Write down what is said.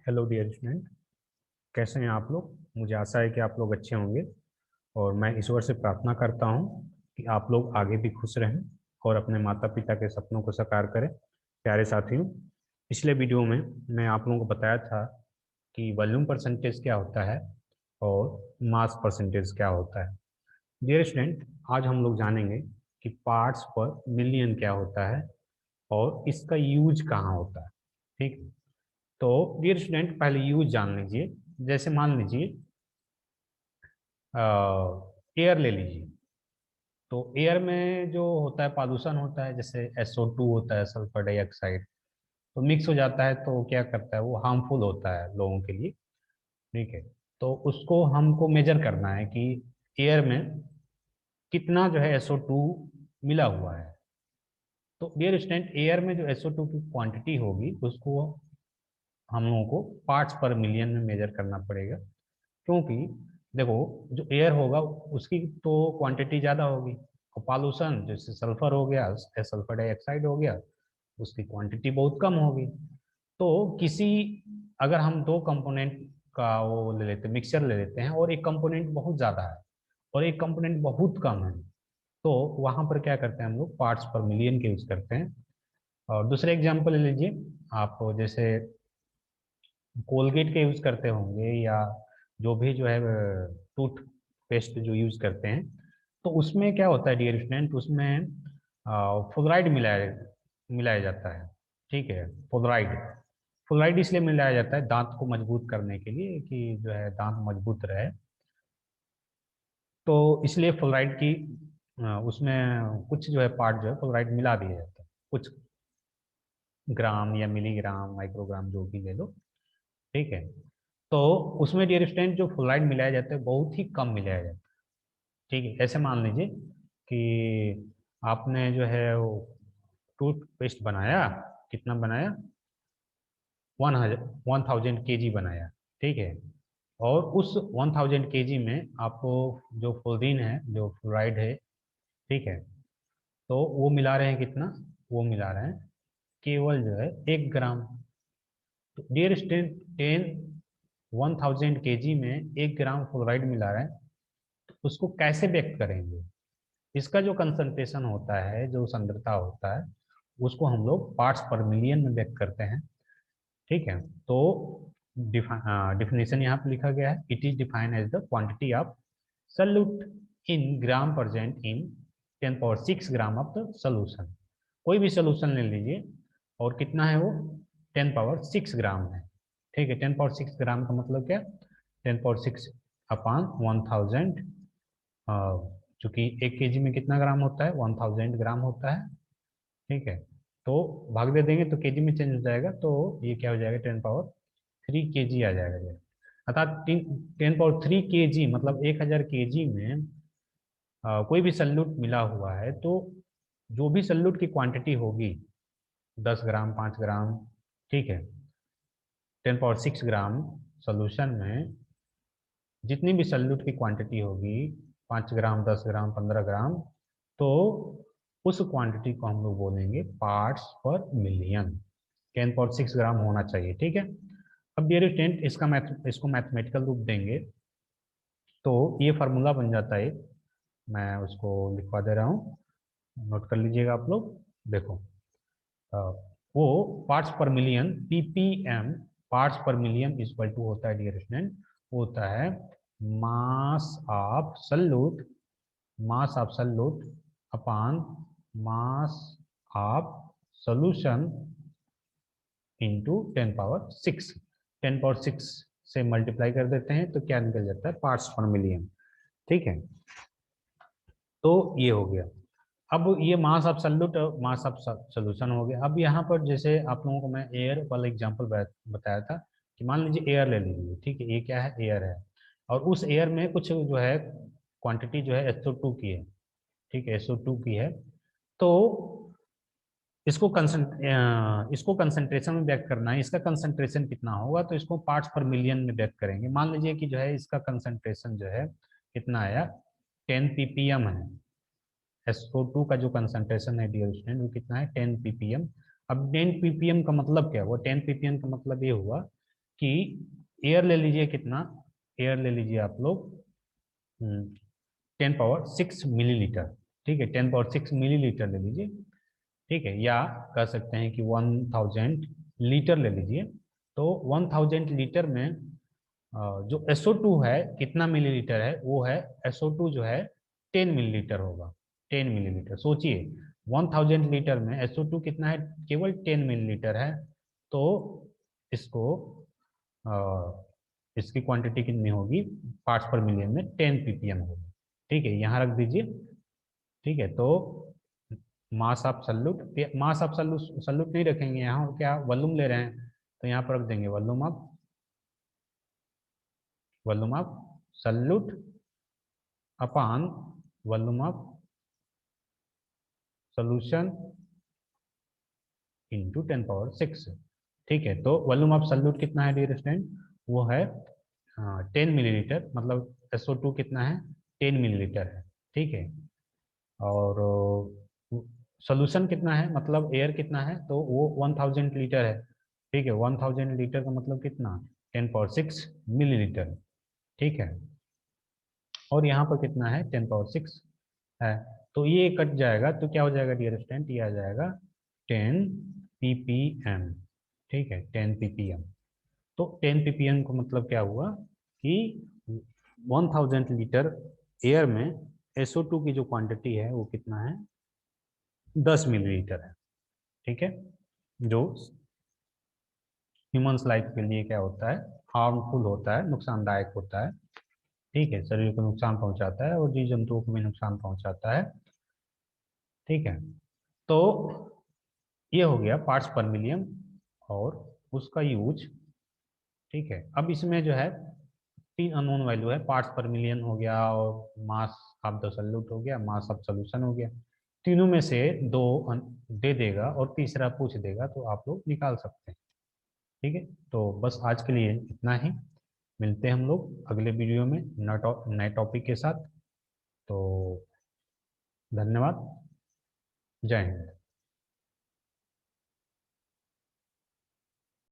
Hello dear student. कैसे हैं आप लोग? मुझे आशा है कि आप लोग अच्छे होंगे और मैं ईश्वर से प्रार्थना करता हूं कि आप लोग आगे भी खुश रहें और अपने माता पिता के सपनों को साकार करें। प्यारे साथियों, पिछले वीडियो में मैं आप लोगों को बताया था कि वॉल्यूम परसेंटेज क्या होता है और मास परसेंटेज क्या होता है। डियर स्टूडेंट, आज हम लोग जानेंगे कि पार्ट्स पर मिलियन क्या होता है और इसका यूज कहाँ होता है। ठीक है? तो डियर स्टूडेंट, पहले यूज जान लीजिए। जैसे मान लीजिए एयर ले लीजिए। तो एयर में जो होता है पॉल्यूशन होता है, जैसे SO2 होता है, सल्फर डाइऑक्साइड। तो मिक्स हो जाता है तो क्या करता है, वो हार्मफुल होता है लोगों के लिए। ठीक है? तो उसको हमको मेजर करना है कि एयर में कितना जो है SO2 मिला हुआ है। तो डियर स्टूडेंट, एयर में जो SO2 की क्वांटिटी होगी उसको हम लोगों को पार्ट्स पर मिलियन में मेजर करना पड़ेगा। क्योंकि देखो, जो एयर होगा उसकी तो क्वांटिटी ज़्यादा होगी, और पॉल्यूशन जैसे सल्फर हो गया, सल्फर डाइऑक्साइड हो गया, उसकी क्वांटिटी बहुत कम होगी। तो किसी, अगर हम दो कंपोनेंट का वो ले लेते, मिक्सचर ले लेते हैं, और एक कंपोनेंट बहुत ज़्यादा है और एक कंपोनेंट बहुत कम है, तो वहाँ पर क्या करते हैं हम लोग, पार्ट्स पर मिलियन के यूज करते हैं। और दूसरे एग्जाम्पल ले लीजिए आप, जैसे कोलगेट के यूज करते होंगे, या जो भी जो है टूथ पेस्ट जो यूज करते हैं, तो उसमें क्या होता है डियर स्टूडेंट, उसमें फ्लोराइड मिलाया मिलाया जाता है। ठीक है? फ्लोराइड फ्लोराइड इसलिए मिलाया जाता है दांत को मजबूत करने के लिए, कि जो है दांत मजबूत रहे। तो इसलिए फ्लोराइड की उसमें कुछ जो है पार्ट जो है फ्लोराइड मिला दिया जाता है, कुछ ग्राम या मिलीग्राम माइक्रोग्राम जो भी ले लो। ठीक है? तो उसमें डियर स्टूडेंट जो फ्लोराइड मिलाया जाता है बहुत ही कम मिलाया जाता है। ठीक है? ऐसे मान लीजिए कि आपने जो है वो टूथपेस्ट बनाया, कितना बनाया, 1000 kg बनाया। ठीक है? और उस 1000 kg में आपको जो फ्लोरीन है, जो फ्लोराइड है, ठीक है, तो वो मिला रहे हैं कितना, वो मिला रहे हैं केवल जो है 1 ग्राम। तो डियर स्टूडेंट, 1000 kg में 1 ग्राम फ्लोराइड मिला रहा है, तो उसको कैसे व्यक्त करेंगे? इसका जो कंसंट्रेशन होता है, जो सांद्रता होता है, उसको हम लोग पार्ट्स पर मिलियन में व्यक्त करते हैं। ठीक है? तो डिफिनेशन यहाँ पे लिखा गया है, it is defined as the quantity of solute in gram percent in 10 power 6 gram of the solution. कोई भी सोल्यूशन ले लीजिए, और कितना है वो, 10 पावर 6 ग्राम है। ठीक है? 10 पावर 6 ग्राम का मतलब क्या, 10 पावर 6 अपान 1000। चूंकि 1 kg में कितना ग्राम होता है, 1000 ग्राम होता है। ठीक है? तो भाग दे देंगे तो केजी में चेंज हो जाएगा, तो ये क्या हो जाएगा, 10 पावर 3 kg आ जाएगा ये। अर्थात 10 पावर 3 kg मतलब 1000 kg में कोई भी सल्यूट मिला हुआ है, तो जो भी सल्यूट की क्वांटिटी होगी, 10 ग्राम, 5 ग्राम, ठीक है, 10 पावर 6 ग्राम सोल्यूशन में जितनी भी सल्यूट की क्वांटिटी होगी, 5 ग्राम, 10 ग्राम, 15 ग्राम, तो उस क्वांटिटी को हम लोग बोलेंगे पार्ट्स पर मिलियन। 10 पावर 6 ग्राम होना चाहिए। ठीक है? अब डियर स्टूडेंट, इसको मैथमेटिकल रूप देंगे तो ये फार्मूला बन जाता है। मैं उसको लिखवा दे रहा हूँ, नोट कर लीजिएगा आप लोग। देखो, अ, वो पार्ट्स पर मिलियन, ppm, पार्ट्स पर मिलियन इक्वल टू होता है डियर स्टूडेंट, होता है मास of solute, mass of salute upon mass of solution into 10 power 6। 10 power 6 से मल्टीप्लाई कर देते हैं तो क्या निकल जाता है, पार्ट्स पर मिलियन। ठीक है? तो ये हो गया। अब ये मास ऑफ सल्यूट और मास ऑफ सोल्यूशन हो गया। अब यहाँ पर जैसे आप लोगों को मैं एयर वाला एग्जांपल बताया था, कि मान लीजिए एयर ले लीजिए। ठीक है? ये क्या है, एयर है, और उस एयर में कुछ जो है क्वांटिटी जो है SO2 की है। ठीक है? SO2 की है। तो इसको कंसंट्रेशन में व्यक्त करना है, इसका कंसंट्रेशन कितना होगा, तो इसको पार्ट्स पर मिलियन में व्यक्त करेंगे। मान लीजिए कि जो है इसका कंसंट्रेशन जो है कितना आया, 10 ppm है। SO2 का जो कंसंट्रेशन है डियर स्टूडेंट, वो कितना है, 10 ppm। अब 10 ppm का मतलब क्या हुआ, 10 ppm का मतलब ये हुआ कि एयर ले लीजिए, कितना एयर ले लीजिए आप लोग, 10⁻6 मिलीलीटर। ठीक है, 10⁻6 मिलीलीटर ले लीजिए। ठीक है, या कह सकते हैं कि 1000 लीटर ले लीजिए। तो 1000 लीटर में जो SO2 है कितना मिलीलीटर है, वो है SO2 जो है 10 मिलीलीटर होगा। 10 मिलीलीटर, सोचिए 1000 लीटर में SO2 कितना है, केवल 10 मिलीलीटर है। तो इसको इसकी क्वांटिटी कितनी होगी, पार्ट्स पर मिलियन में 10 ppm होगी। ठीक है, यहाँ रख दीजिए। ठीक है, तो mass of solute, mass of solute solute नहीं रखेंगे, यहाँ क्या वॉल्यूम ले रहे हैं, तो यहाँ पर रख देंगे volume of solute upon volume of solution into 10⁻6। ठीक है, तो वॉल्यूम ऑफ सल्यूट कितना है डियर स्टूडेंट, वो है 10 मिलीलीटर, मतलब SO2 कितना है 10 मिलीलीटर है। ठीक है, और सोल्यूशन कितना है, मतलब एयर कितना है, तो वो 1000 लीटर है। ठीक है, 1000 लीटर का मतलब कितना, 10⁻6 मिलीलीटर। ठीक है, और यहाँ पर कितना है 10⁻6 है। तो ये कट जाएगा तो क्या हो जाएगा डियर स्टूडेंट, ये आ जाएगा 10 ppm। ठीक है, 10 ppm। तो 10 ppm का मतलब क्या हुआ कि 1000 लीटर एयर में SO2 की जो क्वांटिटी है वो कितना है, 10 मिलीलीटर है। ठीक है, जो ह्यूमंस लाइफ के लिए क्या होता है, हार्मफुल होता है, नुकसानदायक होता है। ठीक है, शरीर को नुकसान पहुंचाता है और जीव जंतुओं को भी नुकसान पहुंचाता है। ठीक है, तो ये हो गया पार्ट्स पर मिलियन और उसका यूज। ठीक है, अब इसमें जो है 3 अननोन वैल्यू है, पार्ट्स पर मिलियन हो गया और मास ऑफ द सॉल्यूट हो गया, मास ऑफ सॉल्यूशन हो गया। तीनों में से दो दे देगा और तीसरा पूछ देगा, तो आप लोग निकाल सकते हैं। ठीक है, तो बस आज के लिए इतना ही। मिलते हैं हम लोग अगले वीडियो में नए टॉपिक के साथ। तो धन्यवाद, जय हिंद।